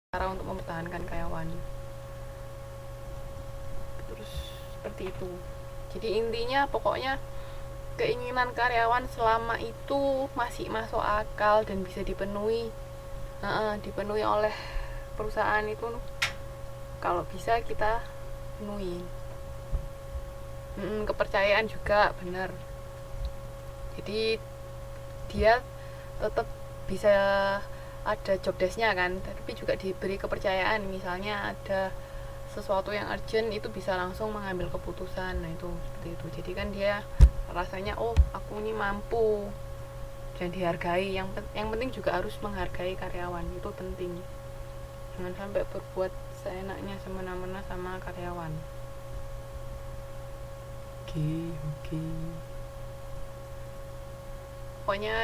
cara untuk mempertahankan karyawan. Terus seperti itu. Jadi intinya pokoknya keinginan karyawan selama itu masih masuk akal dan bisa dipenuhi oleh perusahaan itu, kalau bisa kita penuhi. Kepercayaan juga benar. Jadi dia tetap bisa ada job desk-nya kan, tapi juga diberi kepercayaan. Misalnya ada sesuatu yang urgent, itu bisa langsung mengambil keputusan. Nah itu seperti itu. Jadi kan dia rasanya, oh aku ini mampu dan dihargai. Yang penting juga harus menghargai karyawan, itu penting. Jangan sampai berbuat seenaknya semena-mena sama karyawan. Oke. Pokoknya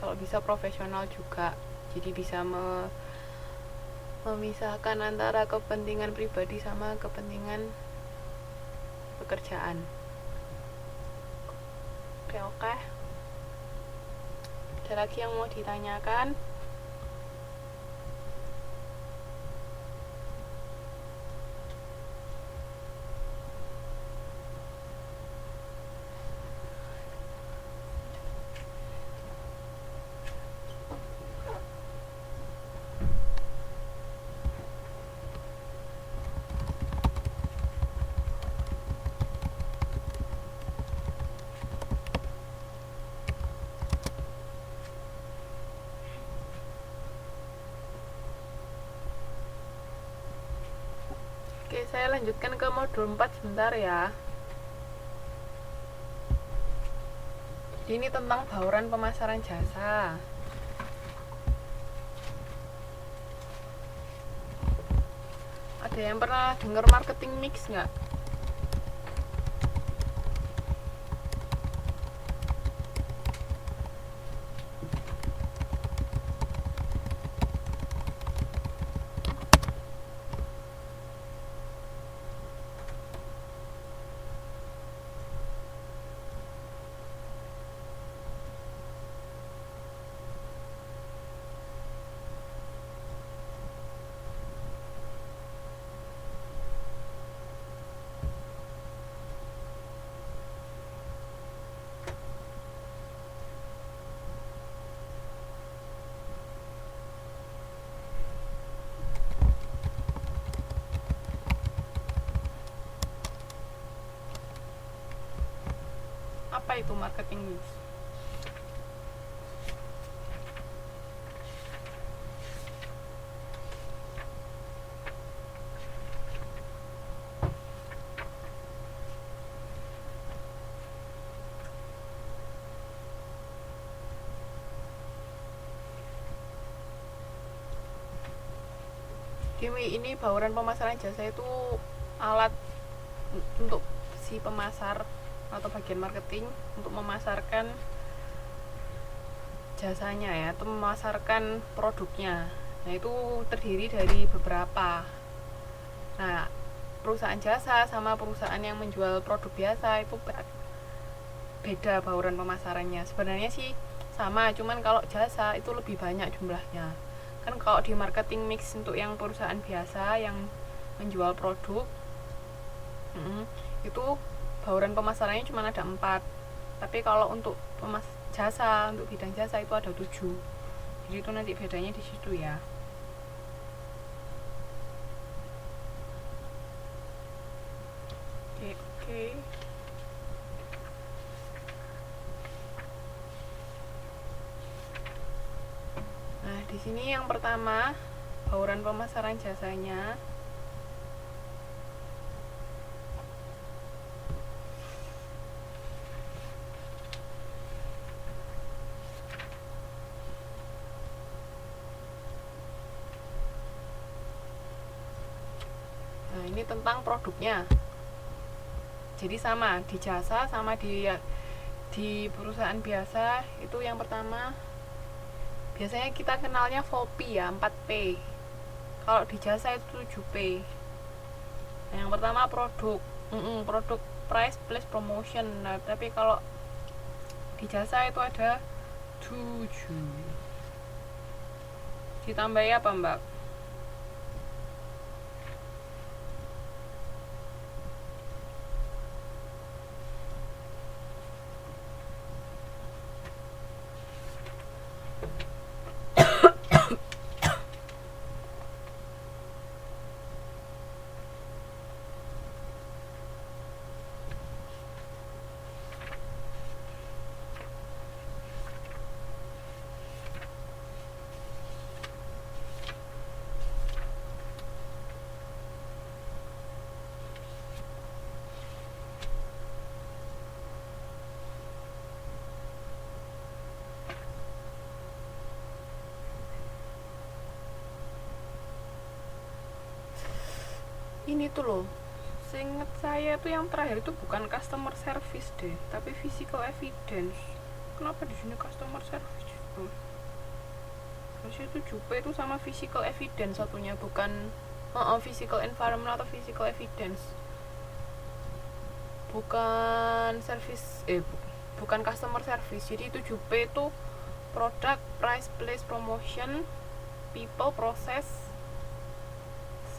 kalau bisa profesional juga, jadi bisa memisahkan antara kepentingan pribadi sama kepentingan pekerjaan. Oke. Ada lagi yang mau ditanyakan? Oke, saya lanjutkan ke modul 4 sebentar ya. Jadi ini tentang bauran pemasaran jasa. Ada yang pernah dengar marketing mix nggak? Apa itu marketing mix? Jadi ini bauran pemasaran jasa itu alat untuk si pemasar atau bagian marketing untuk memasarkan jasanya ya, atau memasarkan produknya. Nah itu terdiri dari beberapa. Nah perusahaan jasa sama perusahaan yang menjual produk biasa itu beda bauran pemasarannya. Sebenarnya sih sama, cuman kalau jasa itu lebih banyak jumlahnya. Kan kalau di marketing mix untuk yang perusahaan biasa yang menjual produk, itu bauran pemasarannya cuma ada 4. Tapi kalau untuk jasa, untuk bidang jasa itu ada 7. Jadi itu nanti bedanya di situ ya. Oke. Nah, di sini yang pertama, bauran pemasaran jasanya. Nah, ini tentang produknya. Jadi sama di jasa sama di perusahaan biasa itu yang pertama biasanya kita kenalnya FOPI ya, 4P. Kalau di jasa itu 7P. Nah, yang pertama produk. Produk, price, place, promotion. Nah, tapi kalau di jasa itu ada 7. Ditambahi apa, Mbak? Ini tuh loh, seingat saya tuh yang terakhir itu bukan customer service deh, tapi physical evidence. Kenapa di sini customer service itu? Harusnya itu Jupe itu sama physical evidence satunya, bukan physical environment atau physical evidence. Bukan service, bukan customer service. Jadi itu Jupe itu product, price, place, promotion, people, process,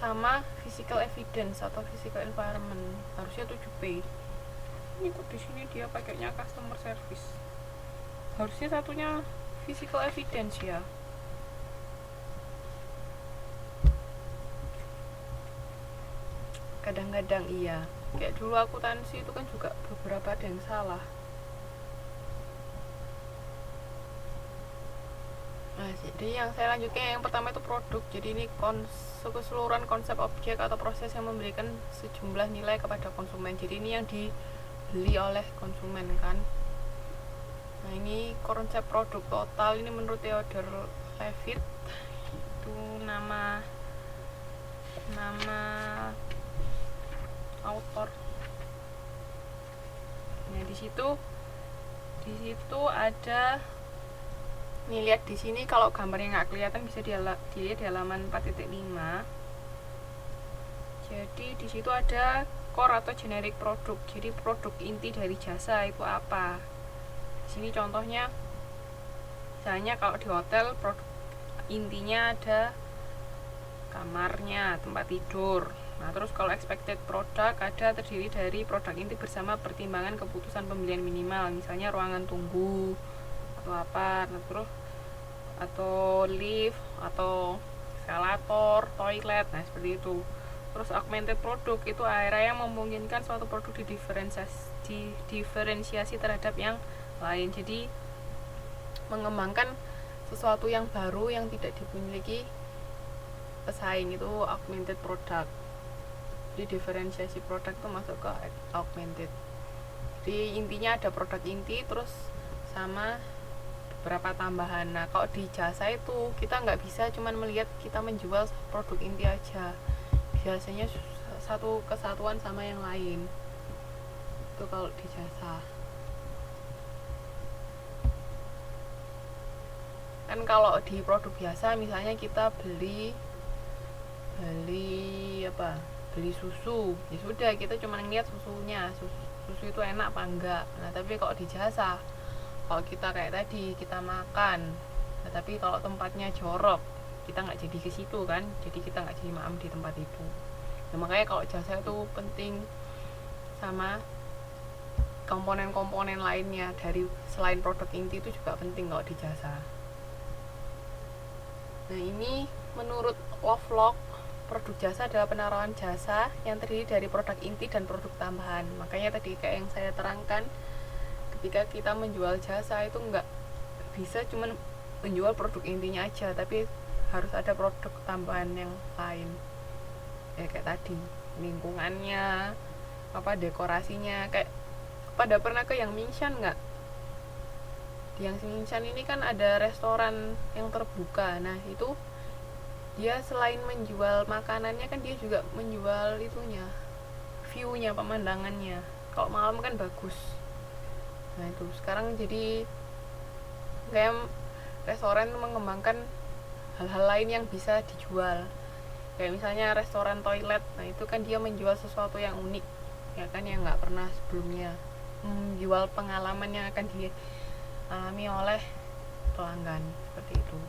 sama physical evidence atau physical environment. Harusnya 7P. Ini kok di sini dia pakainya customer service. Harusnya satunya physical evidence ya. Kadang-kadang iya. Kayak dulu akuntansi itu kan juga beberapa ada yang salah. Nah, jadi yang saya lanjutkan yang pertama itu produk. Jadi ini keseluruhan konsep objek atau proses yang memberikan sejumlah nilai kepada konsumen. Jadi ini yang dibeli oleh konsumen kan. Nah, ini konsep produk total ini menurut Theodore Levitt itu nama author. Nah, di situ ada nih, lihat di sini kalau gambarnya nggak kelihatan bisa dilihat di halaman 4.5. Jadi di situ ada core atau generic produk. Jadi produk inti dari jasa itu apa? Di sini contohnya, misalnya kalau di hotel produk intinya ada kamarnya, tempat tidur. Nah, terus kalau expected product ada terdiri dari produk inti bersama pertimbangan keputusan pembelian minimal, misalnya ruangan tunggu atau apa, terus atau lift atau eskalator, toilet, nah seperti itu. Terus augmented produk itu area yang memungkinkan suatu produk diferensiasi terhadap yang lain. Jadi mengembangkan sesuatu yang baru yang tidak dimiliki pesaing, itu augmented product. Jadi diferensiasi produk itu masuk ke augmented. Jadi intinya ada produk inti terus sama beberapa tambahan. Nah, kalau di jasa itu kita nggak bisa cuman melihat kita menjual produk inti aja, biasanya satu kesatuan sama yang lain. Itu kalau di jasa. Kan kalau di produk biasa misalnya kita beli susu, ya sudah kita cuma ngeliat susunya, susu itu enak apa enggak. Nah, tapi kalau di jasa, kalau kita kayak tadi kita makan, nah, tapi kalau tempatnya jorok kita nggak jadi ke situ kan, jadi kita nggak jadi maam di tempat itu. Nah, makanya kalau jasa itu penting, sama komponen-komponen lainnya dari selain produk inti itu juga penting kalau di jasa. Nah, ini menurut Lovelock, produk jasa adalah penaruhan jasa yang terdiri dari produk inti dan produk tambahan. Makanya tadi kayak yang saya terangkan, ketika kita menjual jasa itu nggak bisa cuma menjual produk intinya aja, tapi harus ada produk tambahan yang lain. Ya kayak tadi, lingkungannya, dekorasinya. Kayak pada pernah ke yang Mingshan nggak? Di yang Mingshan ini kan ada restoran yang terbuka. Nah, itu dia selain menjual makanannya kan dia juga menjual itunya, view-nya, pemandangannya. Kalau malam kan bagus. Nah, itu sekarang jadi kayak restoran mengembangkan hal-hal lain yang bisa dijual. Kayak misalnya restoran toilet. Nah, itu kan dia menjual sesuatu yang unik, ya kan, yang nggak pernah sebelumnya. Menjual pengalaman yang akan dialami oleh pelanggan, seperti itu.